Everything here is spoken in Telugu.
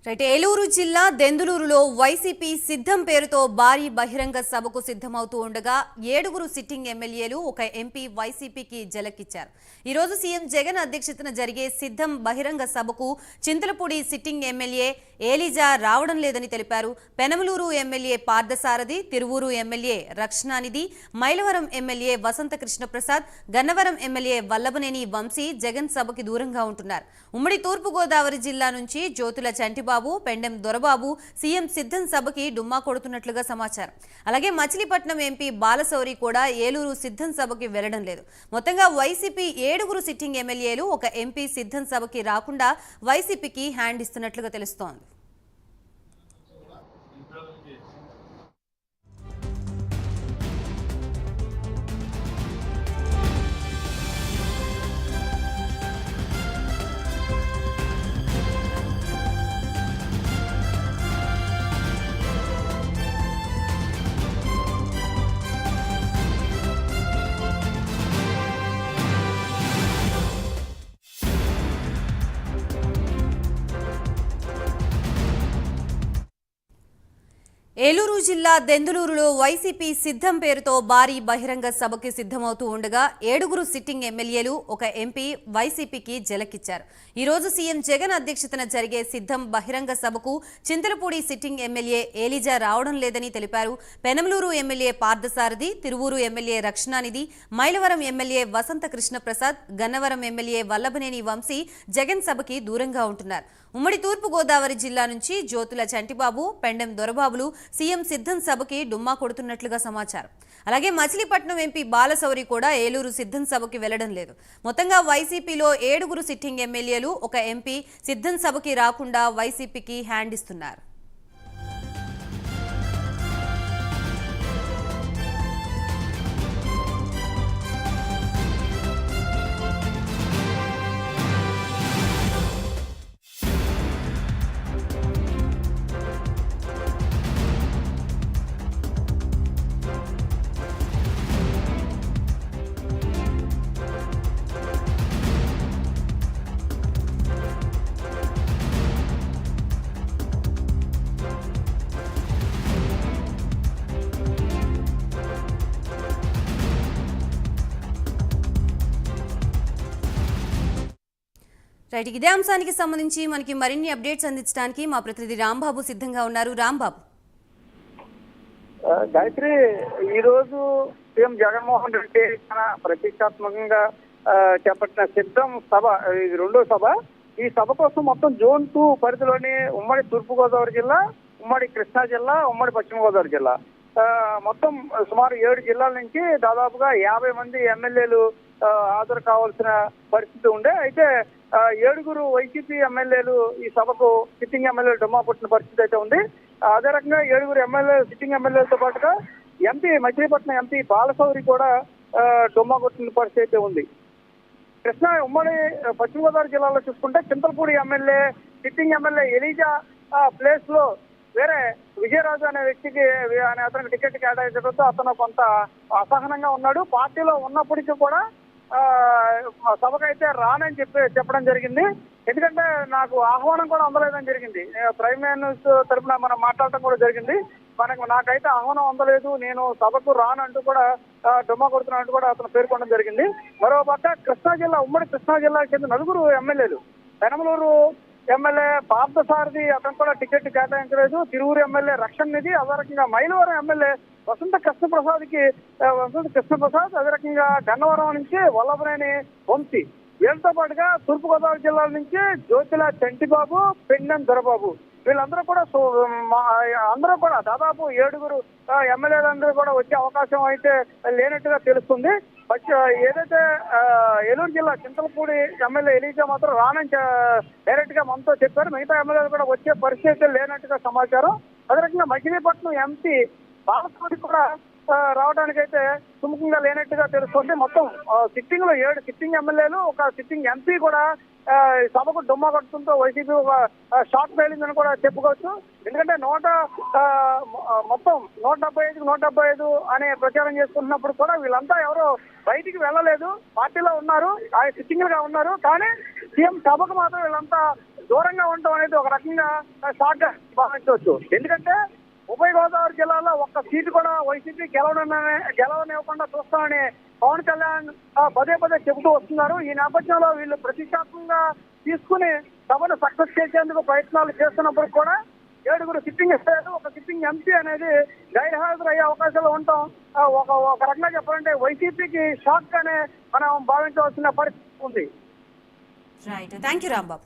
ఏలూరు జిల్లా దెందులూరులో వైసీపీ సిద్ధం పేరుతో భారీ బహిరంగ సభకు సిద్ధమవుతూ ఉండగా 7 సిట్టింగ్ ఎమ్మెల్యేలు ఒక ఎంపీ వైసీపీకి జలకిచ్చారు. ఈ రోజు సీఎం జగన్ అధ్యక్షతన జరిగే సిద్ధం బహిరంగ సభకు చింతలపూడి సిట్టింగ్ ఎమ్మెల్యే ఏలిజా రావడం లేదని తెలిపారు. Penamaluru MLA Parthasarathy, Tiruvuru MLA Rakshananidhi, Mylavaram MLA Vasantha Krishnaprasad, Gannavaram MLA Vallabhaneni Vamsi Jagan సభకి దూరంగా ఉంటున్నారు. ఉమ్మడి తూర్పు గోదావరి జిల్లా నుంచి జ్యోతుల చంటిబాబు, పెండెం దొరబాబు సీఎం సిద్ధం సభకి డుమ్మా కొడుతున్నట్లుగా సమాచారం. అలాగే మచిలీపట్నం ఎంపీ బాలశౌరి కూడా ఏలూరు సిద్ధం సభకి వెళ్లడం లేదు. మొత్తంగా వైసీపీ 7 సిట్టింగ్ ఎమ్మెల్యేలు ఒక ఎంపీ సిద్ధం సభకి రాకుండా వైసీపీకి హ్యాండ్ ఇస్తున్నట్లుగా తెలుస్తోంది. ఏలూరు జిల్లా దెందులూరులో వైసీపీ సిద్ధం పేరుతో భారీ బహిరంగ సభకి సిద్ధమవుతూ ఉండగా 7 సిట్టింగ్ ఎమ్మెల్యేలు ఒక ఎంపీ వైసీపీకి జలకిచ్చారు. ఈ రోజు సీఎం జగన్ అధ్యక్షతన జరిగే సిద్ధం బహిరంగ సభకు చింతలపూడి సిట్టింగ్ ఎమ్మెల్యే ఏలిజా రావడం లేదని తెలిపారు. Penamaluru MLA Parthasarathy, Tiruvuru MLA Rakshananidhi, Mylavaram MLA Vasantha Krishnaprasad, Gannavaram MLA Vallabhaneni Vamsi Jagan సభకి దూరంగా ఉంటున్నారు. ఉమ్మడి తూర్పు గోదావరి జిల్లా నుంచి జ్యోతుల చంటిబాబు, పెండెం దొరబాబులు సీఎం సిద్ధం సభకి డుమ్మా కొడుతున్నట్లుగా సమాచారం. అలాగే మచిలీపట్నం ఎంపీ బాలశౌరి కూడా ఏలూరు సిద్ధం సభకి వెళ్లడం లేదు. మొత్తంగా వైసీపీలో 7 సిట్టింగ్ ఎమ్మెల్యేలు ఒక ఎంపీ సిద్ధం సభకి రాకుండా వైసీపీకి హ్యాండ్ ఇస్తున్నారు. ఇదే అంశానికి సంబంధించి మనకి మరిన్ని అప్డేట్స్ అందించడానికి మా ప్రతినిధి రాంబాబు సిద్ధంగా ఉన్నారు. రాంబాబు. గాయత్రి, ఈ రోజు సీఎం జగన్మోహన్ రెడ్డి తన ప్రతిష్టాత్మకంగా చేపట్టిన సిద్ధం సభ, ఇది 2వ సభ. ఈ సభ కోసం మొత్తం జోన్ 2 పరిధిలోని ఉమ్మడి తూర్పుగోదావరి జిల్లా, ఉమ్మడి కృష్ణా జిల్లా, ఉమ్మడి పశ్చిమ గోదావరి జిల్లా, మొత్తం సుమారు 7 జిల్లాల నుంచి దాదాపుగా 50 మంది ఎమ్మెల్యేలు హాజరు కావాల్సిన పరిస్థితి ఉండే. అయితే 7 వైసీపీ ఎమ్మెల్యేలు ఈ సభకు సిట్టింగ్ ఎమ్మెల్యేలు డుమ్మా పుట్టిన పరిస్థితి అయితే ఉంది. అదే రకంగా 7 సిట్టింగ్ ఎమ్మెల్యేలతో పాటుగా ఎంపీ మచిలీపట్నం ఎంపీ బాలశౌరి కూడా డుమ్మా కొట్టిన పరిస్థితి అయితే ఉంది. కృష్ణా ఉమ్మడి పశ్చిమ గోదావరి జిల్లాలో చూసుకుంటే Chintalapudi MLA sitting MLA Eliza place లో వేరే విజయరాజు అనే వ్యక్తికి అతనికి టికెట్ కేటాయించడంతో అతను కొంత అసహనంగా ఉన్నాడు. పార్టీలో ఉన్నప్పటికీ కూడా సభకైతే రానని చెప్పడం జరిగింది. ఎందుకంటే నాకు ఆహ్వానం కూడా అందలేదని జరిగింది. ప్రైమ్ న్యూస్ తరఫున మనం మాట్లాడటం కూడా జరిగింది. నాకైతే ఆహ్వానం అందలేదు, నేను సభకు రానంటూ కూడా డుమ్మా కొడుతున్నట్టు కూడా అతను పేర్కొనడం జరిగింది. మరో పక్క కృష్ణా జిల్లా, ఉమ్మడి కృష్ణా జిల్లాకు చెందిన 4 ఎమ్మెల్యేలు, పెనమలూరు ఎమ్మెల్యే పార్థసారథి అతను కూడా టికెట్ కేటాయించలేదు. తిరువూరు ఎమ్మెల్యే రక్షణనిధి, అదే రకంగా మైలవరం ఎమ్మెల్యే వసంత కృష్ణప్రసాద్, అదే రకంగా గన్నవరం నుంచి వల్లభనేని వంశీ, వీళ్ళతో పాటుగా తూర్పుగోదావరి జిల్లాల నుంచి జ్యోతుల చంటిబాబు, పెండెం దొరబాబు, వీళ్ళందరూ కూడా దాదాపు 7 ఎమ్మెల్యేలందరూ కూడా వచ్చే అవకాశం అయితే లేనట్టుగా తెలుస్తుంది. ఏదైతే ఏలూరు జిల్లా చింతలపూడి ఎమ్మెల్యే ఎలిజా మాత్రం రానని డైరెక్ట్ గా మనతో చెప్పారు. మిగతా ఎమ్మెల్యేలు కూడా వచ్చే పరిస్థితి లేనట్టుగా సమాచారం. అదే రకంగా మచిలీపట్నం ఎంపీ బాలశౌరి కూడా రావడానికైతే సుముఖంగా లేనట్టుగా తెలుస్తుంది. మొత్తం సిట్టింగ్ లో 7 సిట్టింగ్ ఎమ్మెల్యేలు, ఒక సిట్టింగ్ ఎంపీ కూడా సభకు డుమ్మా కొట్టడంతో వైసీపీ ఒక షాక్ పేలిందని కూడా చెప్పుకోవచ్చు. ఎందుకంటే మొత్తం 175 అనే ప్రచారం చేసుకుంటున్నప్పుడు కూడా వీళ్ళంతా ఎవరు బయటికి వెళ్ళలేదు, పార్టీలో ఉన్నారు, సిట్టింగ్ గా ఉన్నారు. కానీ సీఎం సభకు మాత్రం వీళ్ళంతా దూరంగా ఉండటం అనేది ఒక రకంగా షాక్ గా భావించవచ్చు. ఎందుకంటే ఉభయ గోదావరి జిల్లాలో ఒక్క సీటు కూడా వైసీపీ గెలవనివ్వకుండా చూస్తామని పవన్ కళ్యాణ్ పదే పదే చెబుతూ వస్తున్నారు. ఈ నేపథ్యంలో వీళ్ళు ప్రతిష్టాత్మకంగా తీసుకుని సభను సక్సెస్ చేసేందుకు ప్రయత్నాలు చేస్తున్నప్పుడు కూడా 7 సిట్టింగ్ ఇస్తారు. ఒక సిట్టింగ్ ఎంపీ అనేది గైర్హాజరు అయ్యే అవకాశాలు ఉండటం ఒక రకంగా చెప్పాలంటే వైసీపీకి షాక్ అనే మనం భావించవలసిన పరిస్థితి ఉంది. Right, thank you Rambabu.